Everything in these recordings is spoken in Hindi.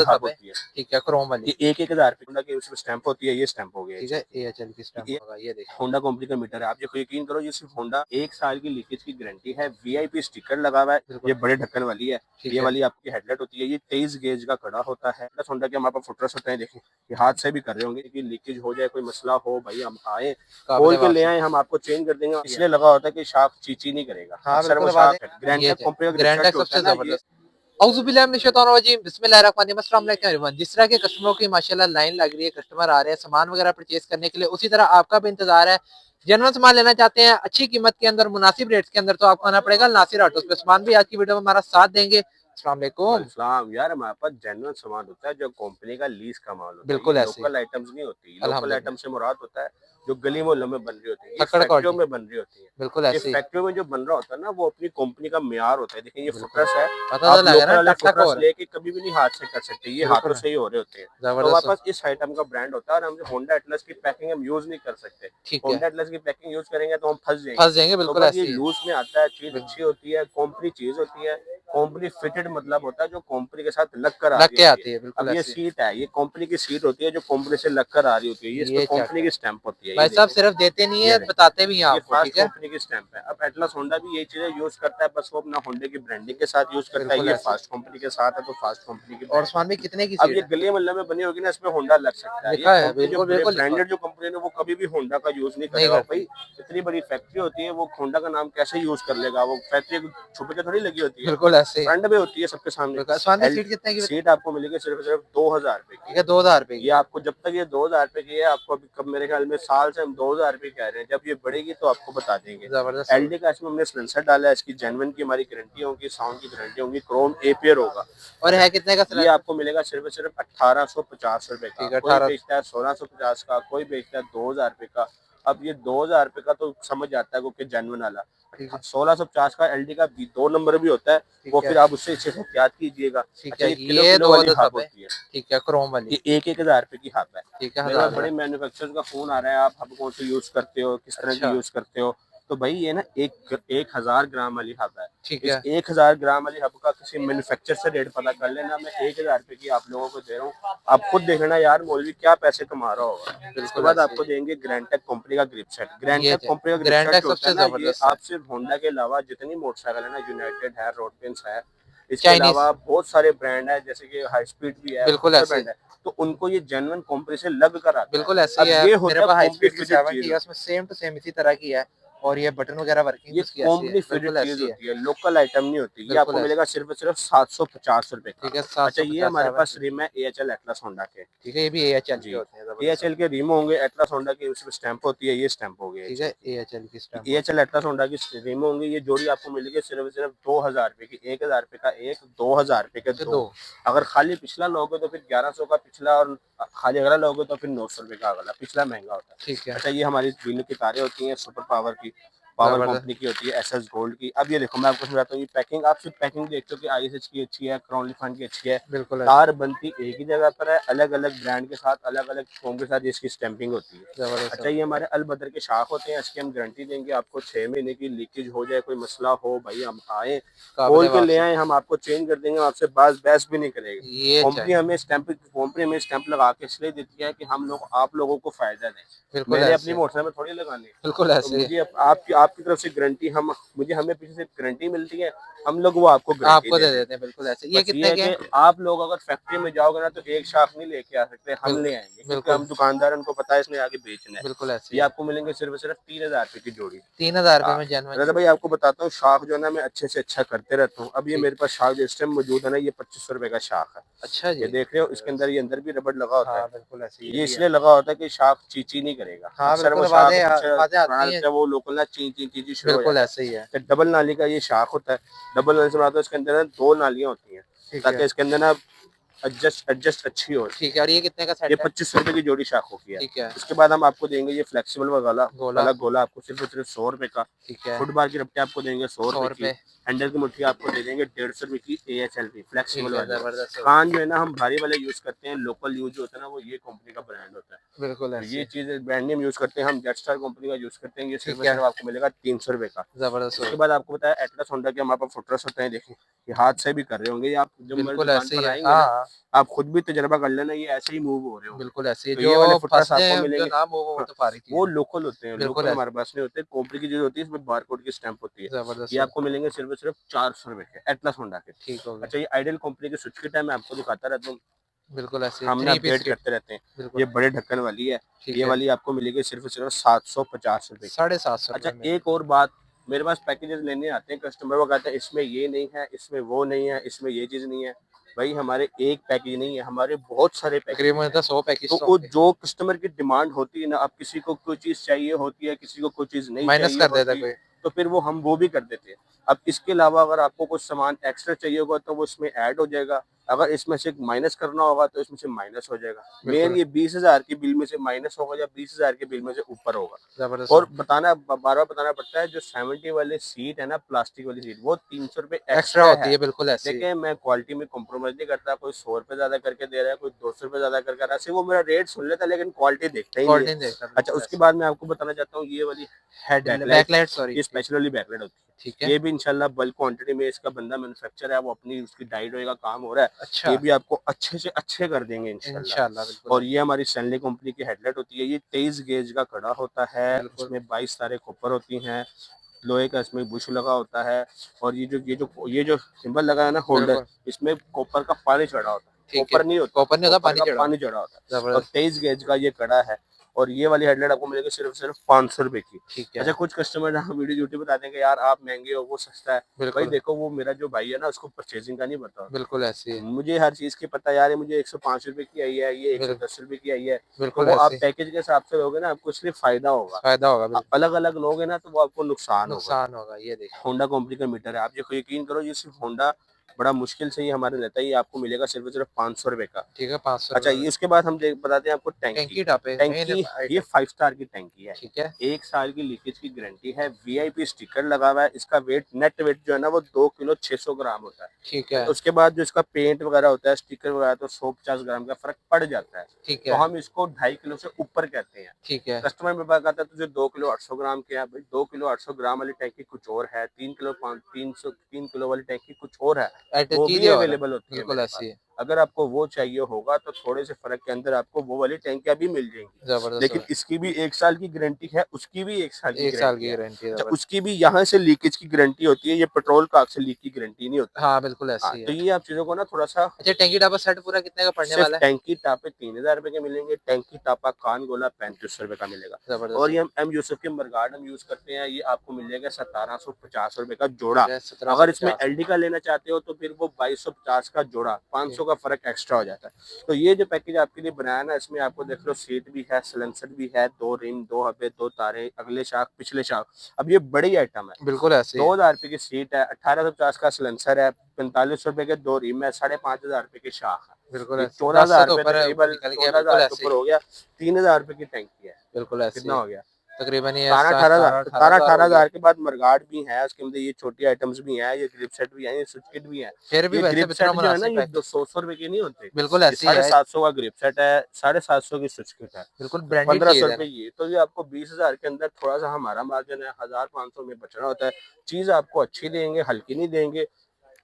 हाफ होती है, ठीक है, क्रोम वाली, ये 1,000 रुपए की उसमें स्टैंप होती है, ये स्टैंप हो गया ठीक है, एएचएल की स्टैंप ये होगा, ये देखिए। होंडा कंपनी का मीटर है। आप जो यकीन करो, ये सिर्फ होंडा 1 साल की लीकेज की गारंटी है, वीआईपी स्टिकर लगा हुआ है, बिल्कुल ये बड़े ढक्कन वाली है, ठीक ये है। वाली आपकी हेडलाइट होती है, ये 23 गेज का कड़ा होता है। प्लस होंडा के हमारे पास फुटरेस्ट होते हैं, देखें ये हाथ से भी कर रहे होंगे कि लीकेज हो जाए, कोई मसला हो, भाई हम आए खोल काबिल के ले वापसी, आए, हम आपको चेंज कर देंगे। ठीक है। इसलिए लगा होता है कि शार्क चीची नहीं करेगा, हाँ अक्सर वो बिल्कुल, बात है। शार्क ग्रैंड ये टेक कंपनी का ग्रैंड रिसर्च टैक्स जो होता सबसे है ना, ये जबरदस्त। औज़ुबिल्लाहिमिनश्शैतानिर्रजीम, बिस्मिल्लाहिर्रहमानिर्रहीम, अस्सलाम वालेकुम एवरीवन। जिस तरह के कस्टमरों की माशाल्लाह लाइन लग रही है, कस्टमर आ रहे हैं सामान वगैरह परचेज करने के लिए, उसी तरह आपका भी इंतजार है। जेन्युइन सामान लेना चाहते हैं अच्छी कीमत के अंदर, मुनासिब रेट्स के अंदर, तो आपको आना पड़ेगा नासिर ऑटोस पे। सामान भी आज की वीडियो में हमारा साथ देंगे। अस्सलाम वालेकुम। इस्लाम यार, हमारे पास जेन्युइन सामान होता है, जो कंपनी का लीज का माल होता है, ये बिल्कुल ऐसे ही, लोकल आइटम्स नहीं होती। लोकल आइटम अल्हम्दुलिल्लाह। से मुराद होता है जो गली मोहल्लों में बन रही होती है, ये फक्कड़ फैक्ट्रियों क्वालिटी, में बन रही होती है। बिल्कुल ये ऐसे ही, फैक्ट्रियों में जो बन रहा होता है ना, वो अपनी कंपनी का म्यार होता है। देखिए ये बिल्कुल। फुटरस है, पता तो आप लगा लोकल ना, वाले टक टक हो फुटरस रहा है। लेके कभी भी नहीं हाथ से कर सकते, ये हाथों बिल्कुल से ही हो रहे होते हैं। तो हमारे जबरदस्त, पास इस आइटम का ब्रांड होता है, और हम होंडा एटलस की पैकिंग हम यूज नहीं कर सकते। ठीक है। होंडा एटलस की पैकिंग यूज करेंगे तो हम फंस जाएंगे। फंस जाएंगे, तो बिल्कुल बस ये ऐसे ही है। लूज में आता है, चीज बिल्कुल। अच्छी होती है, कंपनी चीज होती है। कंपनी फिटेड मतलब होता है जो कंपनी के साथ लग कर आ लग रही के होती है। आती है, बिल्कुल अब ये ऐसे ही। सीट है, ये कंपनी की सीट होती है जो कंपनी से लग कर आ रही होती है, ये इस पे ये चेक कंपनी है की स्टैंप होती है, ये भाई साहब, देखें, सिर्फ देते नहीं ये है, रहे, बताते भी हैं ये आपको, फास्ट ठीक है। कंपनी की स्टैंप है। अब एटलस होंडा भी यही चीजें यूज करता है, बस वो अपना होंडा की ब्रांडिंग के साथ यूज करता है। बिल्कुल ये ऐसे ही। फास्ट कंपनी के साथ है तो फास्ट कंपनी की और ब्रांड उस्मान होती भी है। कितने की अब सीट ये है? गली मोहल्ले में बनी होगी ना, इसमें होंडा लग सकता है। ये लिखा है, कंपनी जो बिल्कुल बिल्कुल लिखा है। ब्रांडेड जो कंपनी है वो कभी भी होंडा का यूज नहीं नहीं करेगा करती, भाई। इतनी बड़ी फैक्ट्री होती है, वो होंडा का नाम कैसे यूज कर लेगा? वो फैक्ट्री छुप के थोड़ी लगी होती है, बिल्कुल ऐसे ही। फ्रंट में होती है सबके सामने। बिल्कुल। उस्मान भी एल सीट कितने की बताई? सीट आपको मिलेगी सिर्फ सिर्फ 2,000 रुपए की। ठीक है, 2000 रुपए ये की। आपको जब तक ये 2,000 रुपए की है, आपको अभी कब मेरे ख्याल में साल से हम 2,000 रुपए कह रहे हैं, जब ये बढ़ेगी तो आपको बता देंगे। जबरदस्त हो एलडी का इसमें हमने सिलेंसर डाला है, इसकी जेनवन की हमारी गारंटी होगी, साउंड की गारंटी होगी, क्रोम एपीयर होगा। और है कितने का ये सिलेंडर? आपको मिलेगा सिर्फ सिर्फ 1,850 रुपए का। ठीक है, कोई 18। बेचता है 1,650 का, कोई बेचता है 2,000 रुपए का। अब ये 2,000 रुपए का तो समझ आता है क्योंकि जेनवन वाला। ठीक है 1,650 का एलडी का भी 2 नंबर भी होता है, वो ठीक है फिर आप उससे इसे एहतियात कीजिएगा। ठीक अच्छा, है। ये किलो ये किलो दो वाली दो हाफ सब है, होती है, ठीक है, क्रोम वाली, ये 1,000 रुपए की हब है। ठीक है, मेरे पास 1000 बड़े का। मैन्युफैक्चरर्स का फोन आ रहा है, आप हब कौन से यूज करते हो, किस तरह की अच्छा, यूज करते हो? तो भाई ये ना 1,000 ग्राम वाली हब है। ठीक इस है। 1,000 ग्राम वाली हब का किसी मैन्युफैक्चर से रेट पता कर लेना, मैं 1,000 रुपए की आप लोगों को दे रहा हूँ। आप खुद देखना यार, मौलवी क्या पैसे कमा रहा होगा। उसके बिल्कुल बाद ऐसे आपको ही। देंगे ग्रैंडटेक कंपनी का ग्रिप सेट। ये ग्रैंडटेक कंपनी का ग्रिप ग्रैंड सेट टैक्स जो होता है सबसे ना, ये जबरदस्त है। आप सिर्फ होंडा के अलावा जितनी मोटरसाइकिल है ना, यूनाइटेड है, रोडपेंस है, इसके चाइनीज, अलावा बहुत सारे ब्रांड है, जैसे कि हाई स्पीड भी है, बहुत बिल्कुल सारे ऐसे ही। ब्रांड है, तो उनको ये जेन्युइन कंपनी से लग कर आता है। बिल्कुल ऐसे ही अब है। ये मेरे होता है पास हाई कंपनी स्पीड की फिटेड 7 चीज की है, होती उसमें सेम टू सेम इसी तरह की है। और ये बटन वगैरह वर्किंग है, भी ये उसकी ऐसी है, कंपनी फिटेड बिल्कुल चीज ऐसी है। होती है, लोकल आइटम नहीं होती। ये बिल्कुल आपको ऐसे, मिलेगा सिर्फ सिर्फ 750 रुपए का। ठीक है, अच्छा, ये 750 हमारे 7 पास की। रिम है एएचएल एटलस होंडा के। ठीक है, ये भी एएचएल के जी, होते हैं, जबरदस्त एएचएल होते के रिम होंगे, एटलस होंडा की उसमें स्टैंप होती है, ये स्टैंप हो गया हैं। ठीक एएचएल है, की। एएचएल की स्टैम्प होती एएचएल एटलस होंडा की रिम होंगी, ये जोड़ी आपको मिलेगी सिर्फ सिर्फ 2,000 रुपए की। 1,000 रुपए का एक, 2,000 रुपए के है। दो। दो, अगर खाली पिछला लोगे तो फिर 1,100 का पिछला, और खाली अगला लोगे तो फिर 900 रुपए का अगला। पिछला महंगा होता है। ठीक है, अच्छा, ये हमारी बिजली की तारें होती हैं सुपर पावर की, पावर जबरदस्त, कंपनी की होती है, एसएस गोल्ड की। अब ये देखो, मैं आपको समझाता हूँ, ये पैकिंग आप सिर्फ पैकिंग देखते हो कि आईएसएच की अच्छी है, क्राउन लिफान की अच्छी है। बिल्कुल ऐसे, तार बनती एक ही जगह पर है, अलग अलग ब्रांड के साथ, अलग अलग फोम के साथ इसकी स्टैंपिंग होती है। जबरदस्त अच्छा, होते ये हैं। हमारे अलबदर के शाख होते हैं, इसकी हम गारंटी देंगे आपको 6 महीने की। लीकेज हो जाए, कोई मसला हो, भाई हम आए काबिल खोल के ले वापसी, आए, हम आपको चेंज कर देंगे, आपसे बास बहस भी नहीं करेगा। ये कंपनी चाहिए, हमें स्टैंप कंपनी हमें स्टैंप लगा के इसलिए देती है कि हम लोग आप लोगों को फायदा दें। बिल्कुल मैंने अपनी ऐसे, मोटरसाइकिल में थोड़ी लगानी। बिल्कुल तो ऐसे। मुझे आपकी आपकी तरफ से गारंटी, हम मुझे हमें पीछे से गारंटी मिलती है, हम लोग वो आपको गारंटी आपको दे दे देंगे। देते हैं, बिल्कुल ऐसे। ये बस ये कितने है के हैं? कि आप लोग अगर फैक्ट्री में जाओगे ना, तो एक शाख नहीं लेके आ सकते, हम ले आएंगे, क्योंकि बिल्कुल, हम दुकानदार, उनको पता है इसने आगे बेचना है। बिल्कुल ऐसे ये ही है। आपको मिलेंगे सिर्फ सिर्फ 3,000 रुपए की जोड़ी। 3000 रुपए हाँ, में जेनवन रजा भाई जोड़ी। आपको बताता हूँ, शाख जो है ना, मैं अच्छे से अच्छा करते रहता हूँ। अब ये ठीक, मेरे पास शाख जो इस टाइम मौजूद है ना, ये 2,500 रुपए का शाख है। अच्छा ये जी, देख रहे हो, इसके अंदर, जबरदस्त। ये अंदर भी रबड़ लगा होता है। हाँ बिल्कुल ऐसे, ये ये भी है। इसलिए लगा होता है कि शाख चीची नहीं करेगा। हाँ अक्सर वो बिल्कुल, शाख आवाजें कुछ आवाजें पुराना आती हैं, लगता है, वो लोकल ना ची ची ची ची शुरू हो बिल्कुल जाता है। ऐसे ही है। तो डबल नाली का ये शाख होता है। डबल नाली से मतलब इसके अंदर ना 2 नालियां होती हैं, ठीक ताकि है, इसके अंदर ना एडजस्ट एडजस्ट अच्छी हो। ठीक है। और ये कितने का ये सेट है? 2,500 रुपए की जोड़ी शाखों की है। ठीक है, उसके बाद हम आपको देंगे ये फ्लेक्सिबल वाला गोला, वाला गोला, आपको सिर्फ और सिर्फ 100 रुपए का। ठीक है, फुटबाल की रपटे आपको देंगे 100 रुपए 100 रुपए, की। हैंडल की मुट्ठी आपको दे देंगे 150 रुपए की, एएचएल की फ्लेक्सिबल ठीक है, वाली। जबरदस्त होगी, कान जो है ना, हम भारी वाले यूज करते हैं, लोकल यूज जो होता है ना, वो ये कंपनी का ब्रांड होता है। बिल्कुल तो ये ऐसे, चीज ब्रांड नेम यूज करते हैं हम, जेट स्टार कंपनी का यूज करते हैं। ये सिर्फ ठीक और है, सिर्फ आपको मिलेगा 300 रुपए का। जबरदस्त उसके होगी, बाद आपको बताया एटलस होंडा के हमारे पास फुटरेस्ट होते हैं, देखिए ये हाथ से भी कर रहे होंगे। ये आप जब मेरी बिल्कुल दुकान ऐसे ही पर है। आएंगे हाँ ना, हाँ, आप खुद भी तजर्बा कर लेना, ये ऐसे ही मूव हो रहे हो। बिल्कुल ऐसे तो जो ये वाले फुटरेस फंसते आपको हैं, जो मिलेंगे। ना वो हाँ, तो फारिग ही वो है। लोकल होते हैं, बिल्कुल लोकल ऐसे, हमारे पास नहीं होते। कॉपरी की चीज होती है, इसमें बारकोड की स्टैंप होती है। ये जबरदस्त है। आपको मिलेंगे सिर्फ और सिर्फ 400 रुपए के, एटलस होंडा के। ठीक हो गया। अच्छा, ये आइडियल कंपनी के स्विच किट है, मैं आपको दिखाता रहता हूँ, बिल्कुल ऐसे हमने 3 पीस अपडेट किट। करते रहते हैं। बिल्कुल ये बड़े ढक्कन वाली है, ठीक ये है। वाली आपको मिलेगी सिर्फ और सिर्फ 750 रुपए की। 750 अच्छा, रुपए में। एक और बात, मेरे पास पैकेजेस लेने आते हैं कस्टमर, वो कहते हैं इसमें ये नहीं है, इसमें वो नहीं है, इसमें ये चीज़ नहीं है। भाई हमारे एक पैकेज नहीं है, हमारे बहुत सारे पैकेज तकरीबन हैं। 100 पैकेज तो तो वो होंगे। जो कस्टमर की डिमांड होती है ना, अब किसी को कोई चीज़ चाहिए होती है, किसी को कोई चीज़ नहीं माइनस चाहिए कर देता होती, कोई। तो फिर वो भी कर देते हैं। अब इसके अलावा अगर आपको कुछ सामान एक्स्ट्रा चाहिए होगा तो वो इसमें ऐड हो जाएगा। अगर इसमें से माइनस करना होगा तो इसमें से माइनस हो जाएगा। मेन बिल्कुल ये 20,000 की बिल में से माइनस होगा या 20,000 के बिल में से ऊपर होगा। जबरदस्त और है। बताना बार बार बताना पड़ता है, जो 70 वाली सीट है ना, प्लास्टिक वाली सीट, वो 300 रुपये एक्स्ट्रा एक्स्ट्रा होती है। है, बिल्कुल ऐसे ही। देखें, मैं क्वालिटी में कॉम्प्रोमाइज नहीं करता, कोई 100 रुपये ज्यादा करके दे रहा है, कोई 200 रुपये ज्यादा करके रहा है, सिर्फ वो मेरा रेट सुन लेता है लेकिन क्वालिटी देखता ही नहीं है। कोल्ड नहीं देखता, अच्छा, बिल्कुल उसके ऐसे। बाद मैं आपको बताना चाहता हूँ, ये वाली हेड बैकलाइट, बैकलाइट सॉरी। ये स्पेशली बैकलाइट होती है। ठीक है। ये भी इंशाल्लाह बल्क क्वांटिटी में इसका बंदा मैन्युफैक्चर है, वो अपनी उसकी डाइट का काम हो रहा है। अच्छा। ये भी आपको अच्छे से अच्छे कर देंगे इंशाल्लाह इंशाल्लाह। बिल्कुल और ये हमारी स्टैनली कंपनी की हेडलाइट होती है, ये 23 गेज का कड़ा होता है, बिल्कुल। इसमें 22 तारे कॉपर होती हैं, लोहे का इसमें बुश लगा होता है। और ये जो सिंबल लगा है ना, होल्डर, बिल्कुल इसमें कॉपर का पानी चढ़ा होता है, ठीक है। कॉपर नहीं होता, कॉपर नहीं होता, कॉपर पानी का चढ़ा पानी होता चढ़ा होता है। है। और जबरदस्त। 23 गेज का ये कड़ा है। और ये वाली हेडलाइट आपको मिलेगी सिर्फ सिर्फ 500 रुपए की। ठीक है। अच्छा, कुछ कस्टमर वीडियो यूट्यूब बताते हैं कि यार आप महंगे हो, वो सस्ता है। भाई बिल्कुल देखो, वो मेरा जो भाई है ना, उसको परचेजिंग का नहीं पता होता। बिल्कुल ऐसे ही है। मुझे हर चीज़ की पता है यार, ये मुझे 105 रुपए की आई है, ये बिल, 110 रुपए की आई है। तो बिल्कुल वो ऐसे आप ही। पैकेज के हिसाब से लोगे ना, आपको सिर्फ फायदा होगा। फायदा होगा बिल्कुल। अलग अलग लोगे ना तो वो आपको नुकसान होगा। नुकसान होगा, ये देखिए। होंडा कंपनी का मीटर है, आप ये यकीन करो, ये सिर्फ होंडा बड़ा मुश्किल से ही हमारे लेता है, ये आपको मिलेगा सिर्फ और सिर्फ 500 रुपए का। ठीक है, 500 अच्छा, रुपये में। ये उसके बाद हम बताते हैं आपको टैंकी। टैंकी टापे मेन टैंकी, ये आइटम। 5 स्टार की टैंकी है। ठीक है। 1 साल की लीकेज की गारंटी है, वीआईपी स्टिकर लगा हुआ है, इसका वेट, नेट वेट जो है ना, वो 2 किलो 600 ग्राम होता है। ठीक अच्छा, है। उसके बाद जो इसका पेंट वगैरह होता है, स्टिकर वगैरह, तो 150 ग्राम का फर्क पड़ जाता है। ठीक तो है। हम इसको 2.5 किलो से ऊपर कहते हैं। ठीक है। कस्टमर मेरे पास आता है तुझे 2 किलो 800 ग्राम के है, भाई 2 किलो 800 ग्राम वाली टैंकी कुछ और है, 3 किलो वाली टैंकी कुछ और है, वो चीज भी ही और है। अवेलेबल होती है बिल्कुल मेरे ऐसे पास। ही है। अगर आपको वो चाहिए होगा तो थोड़े से फर्क के अंदर आपको वो वाली टैंकियां भी मिल जाएंगी, जबरदस्त लेकिन होगा। इसकी भी 1 साल की गारंटी है, उसकी भी 1 साल की 1 साल गारंटी की है। गारंटी है, अच्छा, जबरदस्त। उसकी भी यहाँ से लीकेज की गारंटी होती है, ये पेट्रोल का से लीक की गारंटी नहीं होती। हाँ बिल्कुल हाँ, ऐसे ही तो है। ये आप चीजों को ना थोड़ा सा, अच्छा, टैंकी टापा सेट पूरा कितने का पड़ने सिर्फ वाला है? टैंकी टापे 3,000 रुपए के मिलेंगे, टैंकी टापा कान गोला 3500 रुपए का मिलेगा। जबरदस्त और है। ये हम एम यूसुफ के मरगाड हम यूज करते हैं, ये आपको मिल जाएगा 1750 रुपए का जोड़ा। ठीक है, सत्रह सौ अगर इसमें पचास एलडी का लेना चाहते हो तो फिर वो 2250 का जोड़ा, 500 का फर्क एक्स्ट्रा हो जाता है। तो ये जो पैकेज आपके लिए बनाया ना, इसमें आपको देख लो सीट भी है, सिलेंसर भी है, 2 रिम, 2 हबे, 2 तारे, अगले शाख पिछले शाख। अब ये बड़ी आइटम है। बिल्कुल ऐसे ही है। 2,000 रुपए की सीट है, 1850 का सिलेंसर है, 4500 रुपए के 2 रिम है, 5,500 रुपए की शाख है। बिल्कुल ये ऐसे 14 10 से हजार तो रुपए ऊपर है, तकरीबन, निकल गया, 14,000 बिल्कुल के ऐसे ही। ऊपर हो गया। 3,000 रुपए की टैंकी है। बिल्कुल ऐसे कितना ही है। हो गया? तकरीबन ये 17-18,000, 17-18 हजार अठारह हो गया। हजार के बाद मरगाड भी है, उसके अंदर ये छोटी आइटम्स भी हैं, ये ग्रिप सेट भी है, ये स्विच किट भी है। फिर भी ये वैसे ग्रिप इतना सेट जो है ना, मुनासिब ये है। 200 रुपए के नहीं होते, बिल्कुल ये ऐसे ही है। 750 का ग्रिप सेट है, 750 की स्विच किट है, बिल्कुल तो ब्रांडेड 1,500 चीज है रुपए ना। ये। तो ये आपको 20,000 के अंदर थोड़ा सा हमारा मार्जिन है, 1,500 में बचना होता है। चीज आपको अच्छी देंगे, हल्की नहीं देंगे।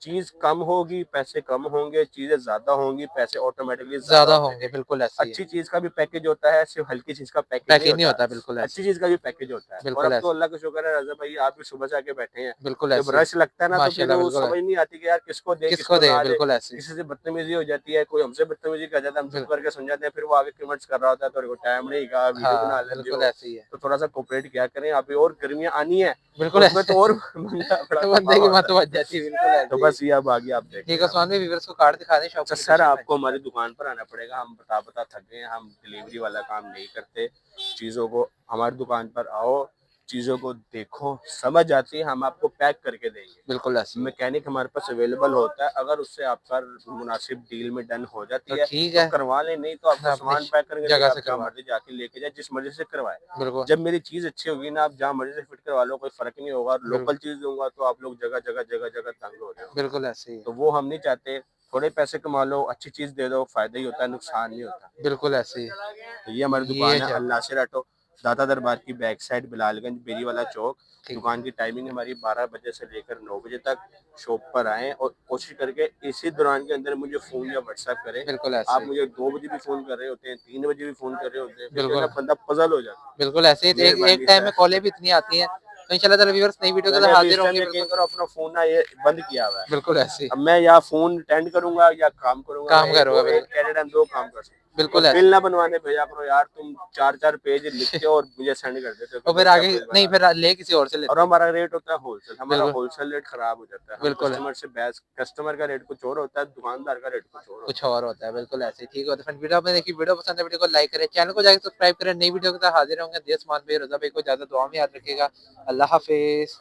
चीज कम होगी, पैसे कम होंगे, चीजें ज्यादा होंगी, पैसे ऑटोमेटिकली ज्यादा ज्यादा होते होंगे, हैं। बिल्कुल ऐसे ही है। अच्छी चीज का भी पैकेज होता है, सिर्फ हल्की चीज का पैकेज नहीं पैकेज नहीं होता। होता, बिल्कुल ऐसे अच्छी ही। चीज का भी पैकेज होता है। और बिल्कुल अब तो ऐसे ही। अल्लाह का शुक्र है रजा भाई, आप भी सुबह से आके बैठे हैं। बिल्कुल जब ऐसे ही। रश लगता है ना, तो फिर माशाल्लाह वो बिल्कुल है। समझ नहीं आती कि यार किसको दे किसको किसको दें, ना दे। बिल्कुल ऐसे ही। किसी से बदतमीजी हो जाती है, कोई हमसे बदतमीजी कर जाता है, हम चुप बिल, करके सुन जाते हैं, फिर वो आगे कमेंट्स कर रहा होता है, तो टाइम नहीं कहा, वीडियो बना हाँ लेते बिल्कुल हो। ऐसे ही है। तो थोड़ा सा कोऑपरेट किया करें, अभी और गर्मियां आनी है, तो बिल्कुल उसमें ऐसे। तो और बंदा बड़ा तो बंदे तबाह की होता मत है। बच जाती है, बिल्कुल तो ऐसे ही है। बस ये अब आगे आप ठीक देखें है, आप। उस्मान भाई व्यूअर्स को कार्ड दिखा दें शॉप अच्छा की सर, लोकेशन में। आपको हमारी दुकान पर आना पड़ेगा, हम बता बता थक गए हैं, हम डिलीवरी वाला काम नहीं करते। चीज़ों को हमारी दुकान पर आओ, चीज़ों को देखो, समझ आती है, हम आपको पैक करके देंगे। बिल्कुल ऐसे ही है। मैकेनिक हमारे पास अवेलेबल होता है, अगर उससे आपका मुनासिब डील में डन हो जाती तो है ठीक तो है, करवा लें, नहीं तो आपका अपनी सामान पैक करके देंगे, जगह आप से जहाँ करवा। मर्जी जाके लेके जाए, जिस मर्जी से करवाए। बिल्कुल जब मेरी चीज़ अच्छी होगी ना, आप जहाँ मर्जी से फिट करवा लो, कोई फर्क नहीं होगा। बिल्कुल लोकल चीज़ दूंगा तो आप लोग जगह जगह जगह जगह तंग हो रहे हो, बिल्कुल ऐसे ही है। तो वो हम नहीं चाहते। थोड़े पैसे कमा लो, अच्छी चीज़ दे दो, फायदा ही होता है, नुकसान नहीं होता। बिल्कुल ऐसे ही तो ये हमारी है। ये दुकान है, जब अल नासिर ऑटो। दाता दरबार की बैक साइड बिलालगंज बेरी वाला चौक। ठीक। दुकान की टाइमिंग हमारी 12 बजे से लेकर 9 बजे तक। शॉप पर आएँ और कोशिश करके इसी दौरान के अंदर मुझे फ़ोन या व्हाट्सएप करें। बिल्कुल आप ऐसे। मुझे 2 बजे भी फ़ोन कर रहे होते हैं, 3 बजे भी फ़ोन कर रहे होते हैं, फिर जो है ना बिल्कुल। बंदा पज़ल हो जाता बिल्कुल ऐसे ही है। एक एक मेहरबानी टाइम से में कॉलें भी इतनी आती हैं, तो इंशाल्लाह ताला व्यूअर्स नई वीडियो के मैंने साथ अभी हाज़िर इस टाइम होंगे यकीन बिल्कुल। करो अपना फ़ोन ना ये बंद किया हुआ है। बिल्कुल ऐसे ही। अब मैं या फ़ोन अटेंड करूँगा या काम करूँगा, मैं काम एक करोगे एक एट अ टाइम 2 काम कर सकता हूँ। और बिल्कुल ऐसे। बिल ना बनवाने भेजा करो यार, तुम 4-4 पेज लिखते हो और मुझे सेंड कर देते हो कि और भाई फिर इसका आगे बिल नहीं बना फिर दो। ले किसी और से और लेते हो। हमारा रेट होता है होलसेल, हमारा बिल्कुल। होलसेल रेट खराब हो जाता है। हम बिल्कुल। कस्टमर से बहस कस्टमर का रेट कुछ और होता है, दुकानदार का रेट कुछ और कुछ होता है। और होता है, बिल्कुल ऐसे ही। ठीक है, तो फ्रेंड वीडियो आपने देखी, वीडियो पसंद है वीडियो को लाइक करें, चैनल को जाकर सब्सक्राइब करें, नई वीडियो के साथ हाजिर होंगे। देश मान भाई रजा भाई को ज्यादा दुआ में याद रखिएगा। अल्लाह हाफिज।